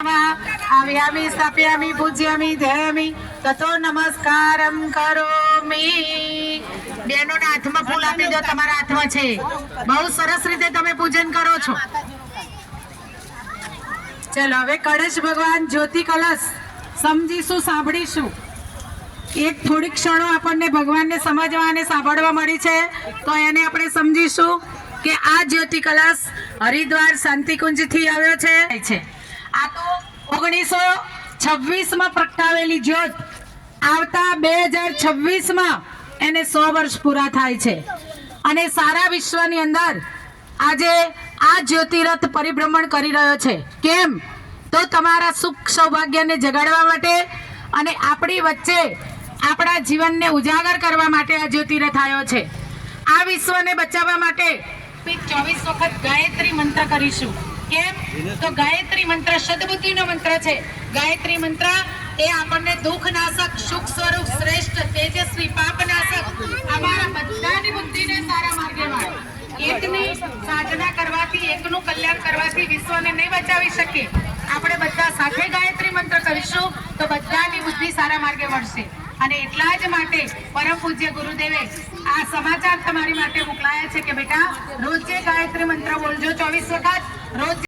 आव्यामि स्थापयामि पूज्यामि ध्यायामि ततो नमस्कारं करोमि। બેનોના હાથમાં ફૂલ આપી દો, તમારા હાથમાં છે। બહુ સરસ રીતે તમે પૂજન કરો છો। ચલો હવે કળશ ભગવાન જ્યોતિ કલશ સમજીશું, સાંભળીશું। એક થોડી ક્ષણો આપણને ભગવાનને સમજવા અને સાંભળવા મળી છે, તો એને આપણે સમજીશું કે આ જ્યોતિ કલશ હરિદ્વાર શાંતિકુંજથી આવ્યો છે। આ તો 1926 માં પ્રગટાવેલી જ્યોત આવતા 2026 માં એને 100 વર્ષ પૂરા થાય છે અને સારા વિશ્વની અંદર આજે આ જ્યોતિરથ પરિભ્રમણ કરી રહ્યો છે। કેમ? તો તમારા સુખ સૌભાગ્યને જગાડવા માટે અને આપણી વચ્ચે આપણા જીવનને ઉજાગર કરવા માટે આ જ્યોતિરથ આવ્યો છે। આ વિશ્વને બચાવવા માટે 24 વખત ગાયત્રી મંત્ર કરીશું। કેમ? તો ગાયત્રી મંત્ર સદબુદ્ધિનો મંત્ર છે। ગાયત્રી મંત્ર એ આપણને દુઃખનાશક, સુખ સ્વરૂપ, શ્રેષ્ઠ, તેજસ્વી, પાપનાશક, અમારા બધાની બુદ્ધિને સારા માર્ગે વાળે। એકની સાધના કરવાથી, એકનું કલ્યાણ કરવાથી વિશ્વને નહીં બચાવી શકીએ। આપણે બધા સાથે ગાયત્રી મંત્ર કરીશું તો બધાની બુદ્ધિ સારા માર્ગે વળશે। અને એટલા જ માટે પરમ પૂજ્ય ગુરુદેવે આ સમાચાર તમારી માટે મોકલાયા છે કે બેટા રોજે ગાયત્રી મંત્ર બોલજો 24 વખત। રોજ